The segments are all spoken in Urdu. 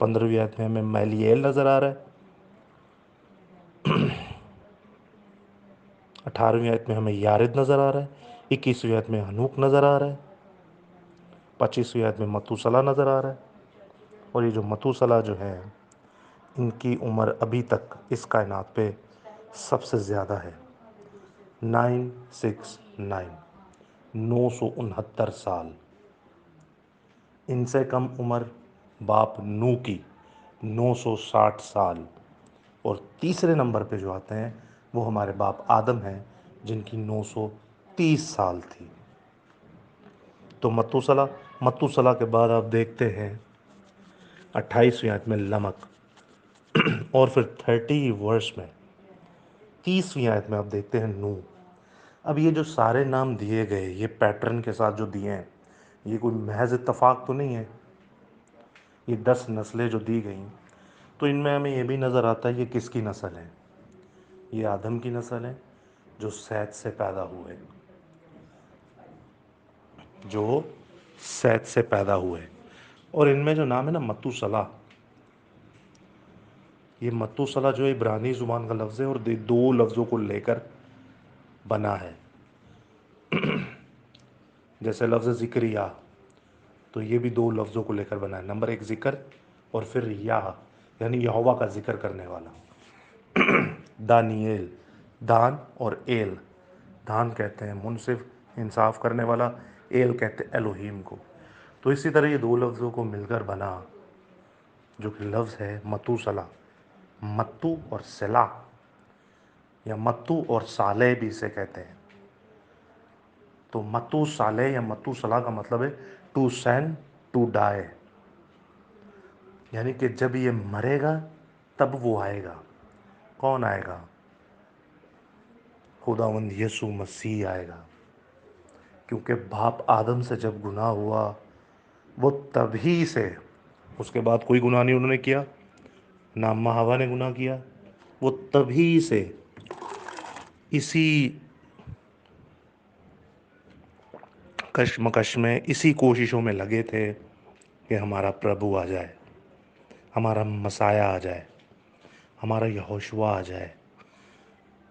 15ویں آیت میں ہمیں میلیل نظر آ رہا ہے، 18ویں آیت میں ہمیں یارد نظر آ رہا ہے، 21ویں آیت میں ہنوک نظر آ رہا ہے، 25ویں آیت میں متوسلا نظر آ رہا ہے۔ اور یہ جو متوسلا جو ہیں ان کی عمر ابھی تک اس کائنات پہ سب سے زیادہ ہے، 969، 969 سال۔ ان سے کم عمر باپ نو کی 960 سال، اور تیسرے نمبر پہ جو آتے ہیں وہ ہمارے باپ آدم ہیں جن کی 930 سال تھی۔ تو متوسلا کے بعد آپ دیکھتے ہیں 28ویں آیت میں لمک، اور پھر 30 ورس میں 30ویں آیت میں آپ دیکھتے ہیں نو۔ اب یہ جو سارے نام دیے گئے یہ پیٹرن کے ساتھ جو دیے ہیں یہ کوئی محض اتفاق تو نہیں ہے، یہ 10 نسلیں جو دی گئیں تو ان میں ہمیں یہ بھی نظر آتا ہے یہ کس کی نسل ہے، یہ آدم کی نسل ہے جو سیت سے پیدا ہوئے، جو سیت سے پیدا ہوئے۔ اور ان میں جو نام ہے نا متوسلا، یہ متوسلا جو عبرانی زبان کا لفظ ہے اور 2 لفظوں کو لے کر بنا ہے، جیسے لفظ ذکریہ تو یہ بھی 2 لفظوں کو لے کر بنا ہے، نمبر 1 ذکر اور پھر یعنی یہوہ کا ذکر کرنے والا۔ دانیل، دان اور ایل، دان کہتے ہیں منصف انصاف کرنے والا، ایل کہتے ہیں الوہیم کو۔ تو اسی طرح یہ 2 لفظوں کو مل کر بنا جو کہ لفظ ہے متوسلا، متو اور سلا، یا متو اور صالح بھی اسے کہتے ہیں۔ تو متو صالح یا متو صلاح کا مطلب ہے ٹو سین ٹو ڈائی، یعنی کہ جب یہ مرے گا تب وہ آئے گا۔ کون آئے گا؟ خداوند یسوع مسیح آئے گا، کیونکہ باپ آدم سے جب گناہ ہوا وہ تبھی سے، اس کے بعد کوئی گناہ نہیں انہوں نے کیا، نہ اماں حوا نے گناہ کیا، وہ تبھی سے اسی کشمکش میں، اسی کوششوں میں لگے تھے کہ ہمارا پربھو آ جائے، ہمارا مسایہ آ جائے، ہمارا یہوشوا آ جائے،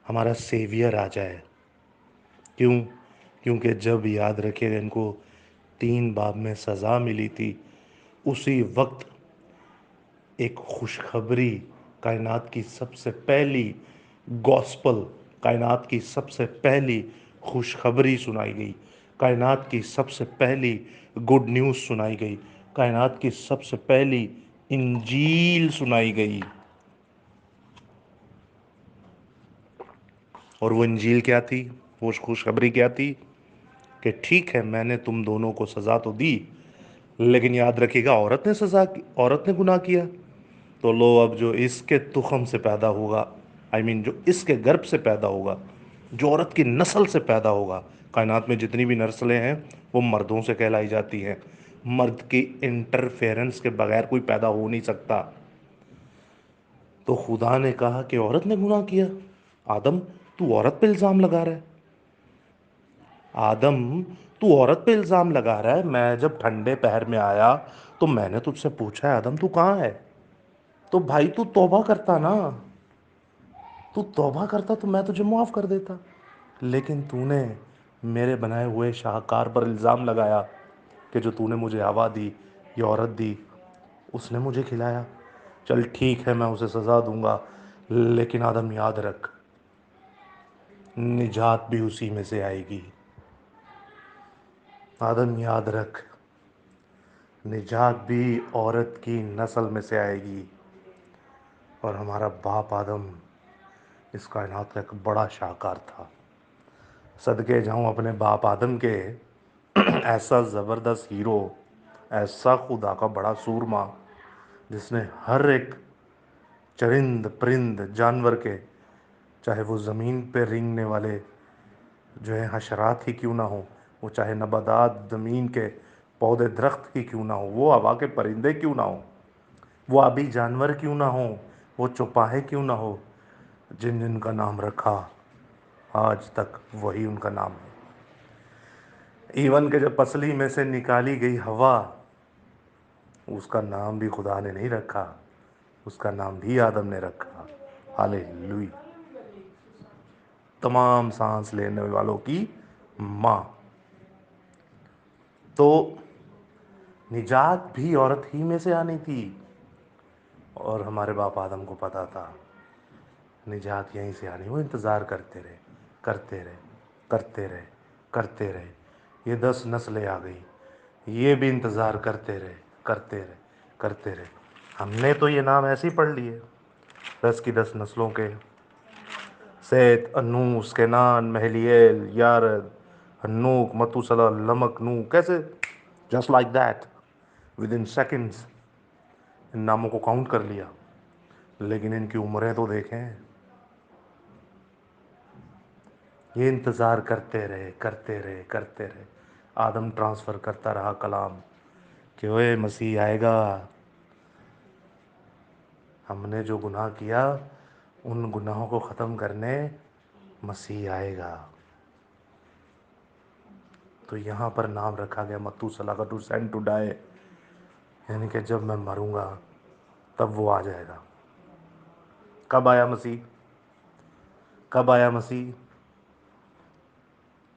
ہمارا سیویئر آ جائے۔ کیوں؟ کیونکہ جب یاد رکھے ان کو 3 باب میں سزا ملی تھی، اسی وقت ایک خوشخبری، کائنات کی سب سے پہلی گوسپل، کائنات کی سب سے پہلی خوشخبری سنائی گئی، کائنات کی سب سے پہلی گڈ نیوز سنائی گئی، کائنات کی سب سے پہلی انجیل سنائی گئی۔ اور وہ انجیل کیا تھی؟ وہ خوشخبری کیا تھی؟ کہ ٹھیک ہے میں نے تم دونوں کو سزا تو دی، لیکن یاد رکھیے گا عورت نے گناہ کیا تو لو اب جو اس کے تخم سے پیدا ہوگا، جو اس کے گرب سے پیدا ہوگا، جو عورت کی نسل سے پیدا ہوگا، کائنات میں جتنی بھی نسلیں ہیں وہ مردوں سے کہلائی جاتی ہیں، مرد کی انٹرفیرنس کے بغیر کوئی پیدا ہو نہیں سکتا۔ تو خدا نے کہا کہ عورت نے گناہ کیا، آدم تو عورت پہ الزام لگا رہا ہے، آدم تو عورت پہ الزام لگا رہا ہے۔ میں جب ٹھنڈے پہر میں آیا تو میں نے تجھ سے پوچھا ہے آدم تو کہاں ہے؟ تو بھائی تو توبہ کرتا نا، تو توبہ کرتا تو میں تجھے معاف کر دیتا، لیکن تو نے میرے بنائے ہوئے شاہکار پر الزام لگایا کہ جو تو نے مجھے ہوا دی، یہ عورت دی، اس نے مجھے کھلایا۔ چل ٹھیک ہے میں اسے سزا دوں گا، لیکن آدم یاد رکھ نجات بھی اسی میں سے آئے گی۔ آدم یاد رکھ نجات بھی عورت کی نسل میں سے آئے گی۔ اور ہمارا باپ آدم اس کائنات کا ایک بڑا شاہکار تھا، صدقے جاؤں اپنے باپ آدم کے، ایسا زبردست ہیرو، ایسا خدا کا بڑا سورما جس نے ہر ایک چرند پرند جانور کے، چاہے وہ زمین پہ رینگنے والے جو ہیں حشرات ہی کیوں نہ ہوں، وہ چاہے نباتات زمین کے پودے درخت ہی کیوں نہ ہوں، وہ ہوا کے پرندے کیوں نہ ہوں، وہ آبی جانور کیوں نہ ہوں، وہ چوپاہے کیوں نہ ہو، جن جن کا نام رکھا آج تک وہی ان کا نام ہے۔ ایون کہ جب پسلی میں سے نکالی گئی ہوا اس کا نام بھی خدا نے نہیں رکھا، اس کا نام بھی آدم نے رکھا۔ ہاللیلویہ۔ تمام سانس لینے والوں کی ماں۔ تو نجات بھی عورت ہی میں سے آنی تھی، اور ہمارے باپ آدم کو پتا تھا نجات یہیں سے آنی۔ وہ انتظار کرتے رہے، کرتے رہے، کرتے رہے، کرتے رہے۔ یہ 10 نسلیں آ گئی، یہ بھی انتظار کرتے رہے، کرتے رہے، کرتے رہے۔ ہم نے تو یہ نام ایسے ہی پڑھ لیے، 10 کی 10 نسلوں کے: سیت، انوس، کینان، مہلیل، یارد، ہنوک، متوسلا، لمک، نو۔ کیسے؟ Just like that, within seconds ان ناموں کو کاؤنٹ کر لیا۔ لیکن ان کی عمریں تو دیکھیں۔ یہ انتظار کرتے رہے، کرتے رہے، کرتے رہے۔ آدم ٹرانسفر کرتا رہا کلام کہ اوے مسیح آئے گا۔ ہم نے جو گناہ کیا ان گناہوں کو ختم کرنے مسیح آئے گا۔ تو یہاں پر نام رکھا گیا متوسلا کا، ٹو سینڈ ٹو ڈائی، یعنی کہ جب میں مروں گا تب وہ آ جائے گا۔ کب آیا مسیح؟ کب آیا مسیح؟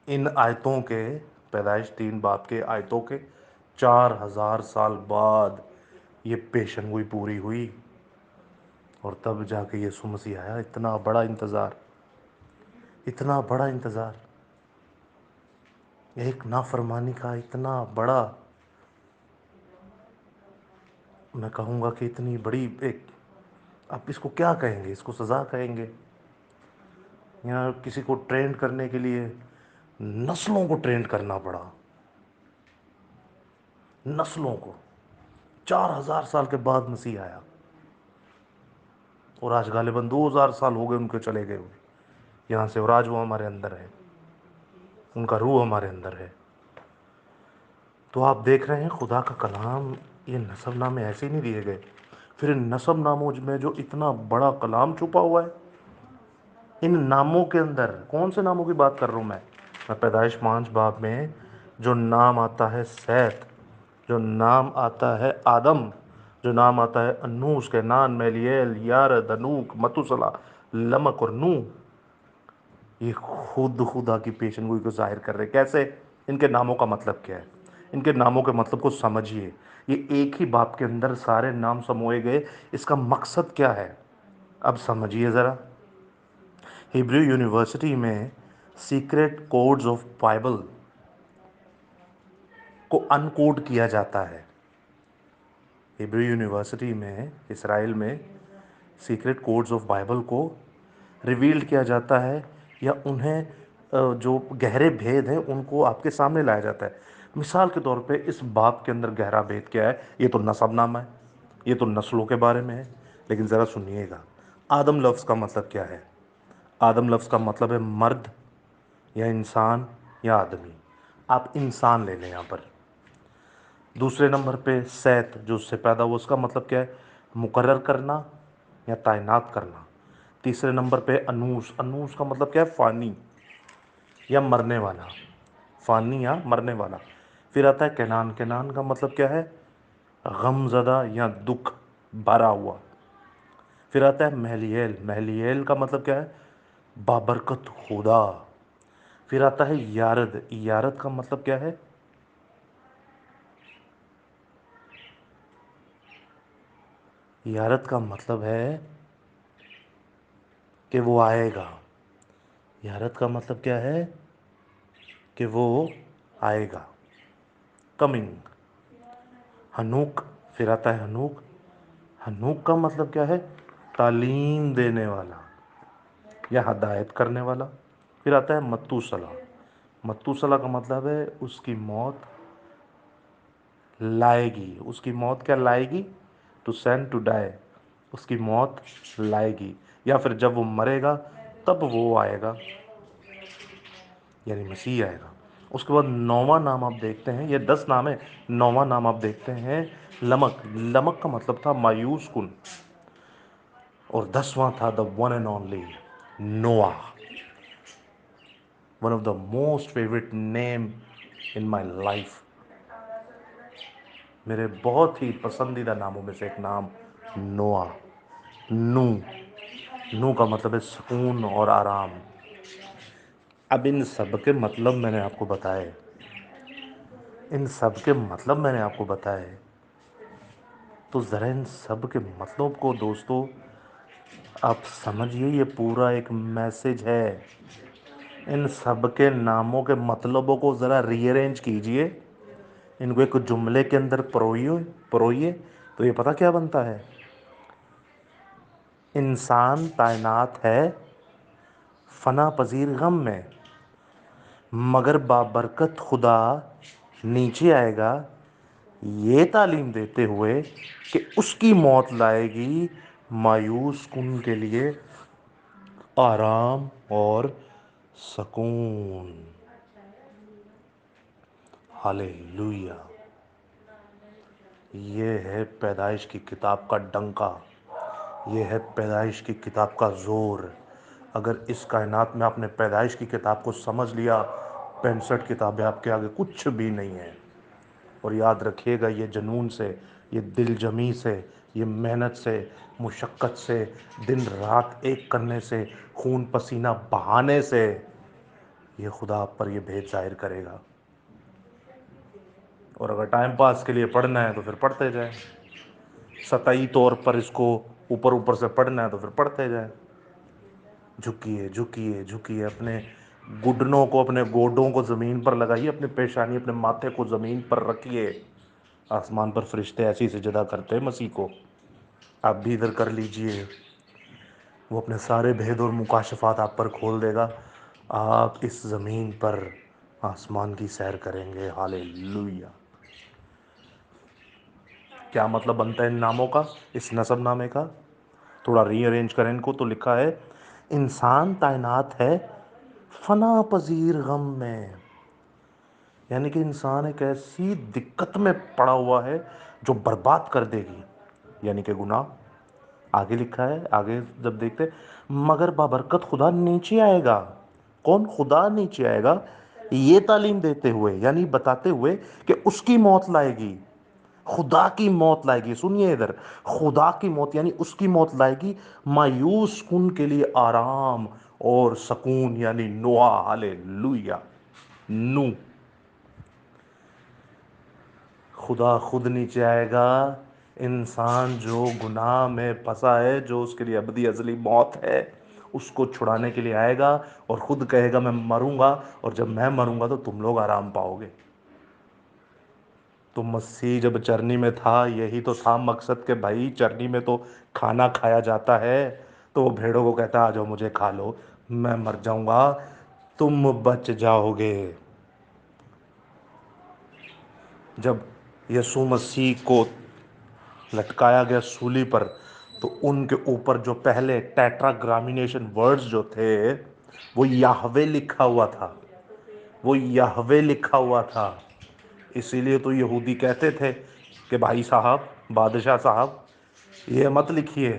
ان آیتوں کے، پیدائش 3 باب کے آیتوں کے 4000 سال بعد یہ پیشن گوئی پوری ہوئی، اور تب جا کے یسوع مسیح آیا۔ اتنا بڑا انتظار، اتنا بڑا انتظار، ایک نافرمانی کا اتنا بڑا، میں کہوں گا کہ اتنی بڑی ایک، آپ اس کو کیا کہیں گے؟ اس کو سزا کہیں گے، یا کسی کو ٹرینڈ کرنے کے لیے نسلوں کو ٹرینڈ کرنا پڑا، نسلوں کو۔ 4000 سال کے بعد مسیح آیا، اور آج غالباً 2000 سال ہو گئے ان کے چلے گئے ہوئے یہاں سے، اور آج وہ ہمارے اندر ہے، ان کا روح ہمارے اندر ہے۔ تو آپ دیکھ رہے ہیں خدا کا کلام، یہ نسب نامے ایسے ہی نہیں دیے گئے۔ پھر ان نسب ناموں میں جو اتنا بڑا کلام چھپا ہوا ہے، ان ناموں کے اندر کون سے ناموں کی بات کر رہا ہوں میں پیدائش 5 باب میں جو نام آتا ہے سیت، جو نام آتا ہے آدم، جو نام آتا ہے انوس، کینان، میلیل، یارد، ہنوک، متوسلا، لمک اور نو، یہ خود خدا کی پیشن گوئی کو ظاہر کر رہے۔ کیسے؟ ان کے ناموں کا مطلب کیا ہے؟ ان کے ناموں کے مطلب کو سمجھیے۔ یہ ایک ہی باپ کے اندر سارے نام سموئے گئے، اس کا مقصد کیا ہے؟ اب سمجھیے ذرا۔ ہیبریو یونیورسٹی میں سیکریٹ کوڈز آف بائبل کو ان کوڈ کیا جاتا ہے۔ ہیبریو یونیورسٹی میں، اسرائیل میں، سیکریٹ کوڈز آف بائبل کو ریویل کیا جاتا ہے، یا انہیں جو گہرے بھید ہیں ان کو آپ کے سامنے لایا جاتا ہے۔ مثال کے طور پہ اس باپ کے اندر گہرا بھید کیا ہے؟ یہ تو نسب نامہ ہے، یہ تو نسلوں کے بارے میں ہے، لیکن ذرا سنیے گا۔ آدم لفظ کا مطلب کیا ہے؟ آدم لفظ کا مطلب ہے مرد، یا انسان، یا آدمی۔ آپ انسان لے لیں یہاں پر۔ دوسرے نمبر پہ سیت، جو اس سے پیدا ہوا، اس کا مطلب کیا ہے؟ مقرر کرنا یا تعینات کرنا۔ تیسرے نمبر پہ انوس، انوس کا مطلب کیا ہے؟ فانی یا مرنے والا، فانی یا مرنے والا۔ پھر آتا ہے کینان، کینان کا مطلب کیا ہے؟ غم زدہ یا دکھ بھرا ہوا۔ پھر آتا ہے مہلیل، مہلیل کا مطلب کیا ہے؟ بابرکت خدا۔ پھر آتا ہے یارد، یارد کا مطلب کیا ہے؟ یارد کا مطلب ہے کہ وہ آئے گا۔ یارد کا مطلب کیا ہے؟ کہ وہ آئے گا، کمنگ۔ ہنوک، پھر آتا ہے ہنوک، ہنوک کا مطلب کیا ہے؟ تعلیم دینے والا یا ہدایت کرنے والا۔ پھر آتا ہے متوسلا، متوسلا کا مطلب ہے اس کی موت لائے گی۔ اس کی موت کیا لائے گی؟ ٹو سینڈ ٹو ڈائی، اس کی موت لائے گی، یا پھر جب وہ مرے گا تب وہ آئے گا، یعنی مسیح آئے گا۔ اس کے بعد 9واں نام آپ دیکھتے ہیں، یہ 10 نام ہے، 9واں نام آپ دیکھتے ہیں لمک، لمک کا مطلب تھا مایوس کن، اور 10واں تھا the one and only Nooh, one of the most favourite name in my life. میرے بہت ہی پسندیدہ ناموں میں سے ایک نام نوح، نو، نو کا مطلب ہے سکون اور آرام۔ اب ان سب کے مطلب میں نے آپ کو بتائے، ان سب کے مطلب میں نے آپ کو بتائے، تو ذرا ان سب کے مطلب کو دوستو آپ سمجھیے، یہ پورا ایک میسج ہے۔ ان سب کے ناموں کے مطلبوں کو ذرا ری ارینج کیجئے، ان کو ایک جملے کے اندر پروئیے، تو یہ پتہ کیا بنتا ہے؟ انسان تعینات ہے فنا پذیر غم میں، مگر بابرکت خدا نیچے آئے گا یہ تعلیم دیتے ہوئے کہ اس کی موت لائے گی مایوس کن کے لیے آرام اور سکون۔ ہالےلویا! یہ ہے پیدائش کی کتاب کا ڈنکا، یہ ہے پیدائش کی کتاب کا زور۔ اگر اس کائنات میں آپ نے پیدائش کی کتاب کو سمجھ لیا، 65 کتابیں آپ کے آگے کچھ بھی نہیں ہیں۔ اور یاد رکھیے گا، یہ جنون سے، یہ دل جمی سے، یہ محنت سے، مشقت سے، دن رات ایک کرنے سے، خون پسینہ بہانے سے، یہ خدا آپ پر یہ بھید ظاہر کرے گا۔ اور اگر ٹائم پاس کے لیے پڑھنا ہے تو پھر پڑھتے جائیں، سطحی طور پر اس کو اوپر اوپر سے پڑھنا ہے تو پھر پڑھتے جائیں۔ جھکیے جھکیے جھکیے، اپنے گھٹنوں کو، اپنے گوڈوں کو زمین پر لگائیے، اپنے پیشانی، اپنے ماتھے کو زمین پر رکھیے۔ آسمان پر فرشتے ایسی سجدہ کرتے ہیں مسیح کو، آپ بھی ادھر کر لیجئے، وہ اپنے سارے بھید اور مکاشفات آپ پر کھول دے گا، آپ اس زمین پر آسمان کی سیر کریں گے۔ ہالےلویا! کیا مطلب بنتا ہے ان ناموں کا، اس نسب نامے کا؟ تھوڑا ری ارینج کریں ان کو تو لکھا ہے انسان تعینات ہے فنا پذیر غم میں، یعنی کہ انسان ایک ایسی دقت میں پڑا ہوا ہے جو برباد کر دے گی، یعنی کہ گناہ۔ آگے لکھا ہے، آگے جب دیکھتے، مگر بابرکت خدا نیچے آئے گا۔ کون؟ خدا نیچے آئے گا یہ تعلیم دیتے ہوئے، یعنی بتاتے ہوئے کہ اس کی موت لائے گی، خدا کی موت لائے گی۔ سنیے ادھر، خدا کی موت یعنی اس کی موت لائے گی مایوس کن کے لیے آرام اور سکون، یعنی نوح۔ ہالےلویا! نو، خدا خود نیچے آئے گا، انسان جو گناہ میں پھنسا ہے، جو اس کے لیے ابدی ازلی موت ہے، اس کو چھڑانے کے لیے آئے گا، اور خود کہے گا میں مروں گا، اور جب میں مروں گا تو تم لوگ آرام پاؤ گے۔ تو مسیح جب چرنی میں تھا، یہی تو تھا مقصد کہ بھائی چرنی میں تو کھانا کھایا جاتا ہے، تو وہ بھیڑوں کو کہتا آ جاؤ مجھے کھا لو، میں مر جاؤں گا، تم بچ جاؤ گے۔ جب یسوع مسیح کو لٹکایا گیا سولی پر، تو ان کے اوپر جو پہلے ٹیٹرا گرامینیشن ورڈز جو تھے، وہ یہوے لکھا ہوا تھا، وہ یہوے لکھا ہوا تھا۔ اسی لیے تو یہودی کہتے تھے کہ بھائی صاحب، بادشاہ صاحب، یہ مت لکھیے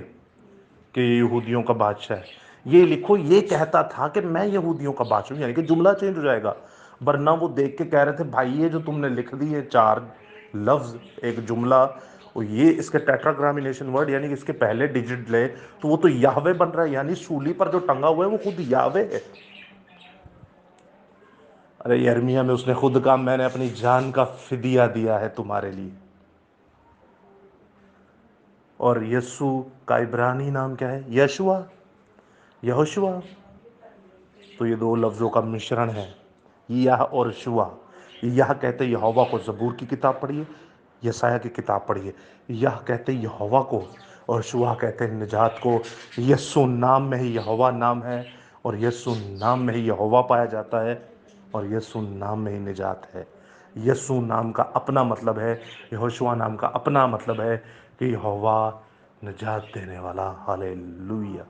کہ یہ یہودیوں کا بادشاہ ہے، یہ لکھو یہ کہتا تھا کہ میں یہودیوں کا بادشاہ ہوں، یعنی کہ جملہ چینج ہو جائے گا۔ ورنہ وہ دیکھ کے کہہ رہے تھے بھائی یہ جو تم نے لکھ دی ہے 4 لفظ ایک جملہ، اور یہ اس کے ٹیٹرا گرامینیشن ورڈ، یعنی کہ اس کے پہلے ڈیجٹ لے تو وہ تو یہوے بن رہا ہے، یعنی سولی پر جو ٹنگا ہوا ہے وہ خود یہوے ہے۔ ارے یرمیہ میں اس نے خود کہا میں نے اپنی جان کا فدیہ دیا ہے تمہارے لیے۔ اور یسوع کا عبرانی نام کیا ہے؟ یشوع، یہوشوا۔ تو یہ 2 لفظوں کا مشرن ہے، یہ اور شوا۔ یہ کہتے یہوہ کو زبور کی کتاب پڑھیے، یسایہ کی کتاب پڑھیے، یہ کہتے یہوہ کو، اور شوا کہتے نجات کو۔ یسوع نام میں ہی یہوہ نام ہے، اور یسوع نام میں ہی یہوہ پایا جاتا ہے، اور یسوع نام میں ہی نجات ہے۔ یسوع نام کا اپنا مطلب ہے، یہوشوا نام کا اپنا مطلب ہے کہ یہوہ نجات دینے والا۔ ہالےلویا!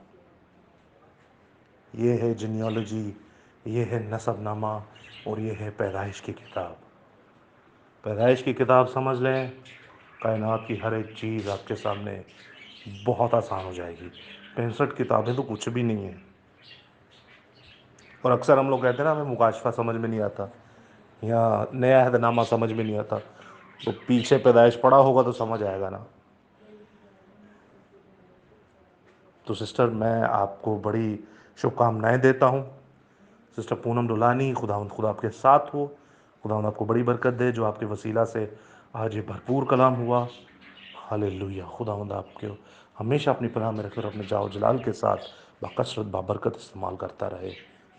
یہ ہے جینیالوجی، یہ ہے نسب نامہ، اور یہ ہے پیدائش کی کتاب۔ پیدائش کی کتاب سمجھ لیں، کائنات کی ہر ایک چیز آپ کے سامنے بہت آسان ہو جائے گی۔ 65 کتابیں تو کچھ بھی نہیں ہیں۔ اور اکثر ہم لوگ کہتے ہیں نا ہمیں مکاشفہ سمجھ میں نہیں آتا، یا نیا عہد نامہ سمجھ میں نہیں آتا، تو پیچھے پیدائش پڑا ہوگا تو سمجھ آئے گا نا. تو سسٹر میں آپ کو بڑی شبھ کامنائیں دیتا ہوں. سسٹر پونم ڈولانی، خدا آپ کے ساتھ ہو. خدا آپ کو بڑی برکت دے جو آپ کے وسیلہ سے آج یہ بھرپور کلام ہوا. ہاللیلویہ. خدا آپ کے ہمیشہ اپنی پناہ میں رکھ کر اپنے جاؤ جلال کے ساتھ بکثرت بابرکت استعمال کرتا رہے.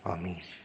آمین.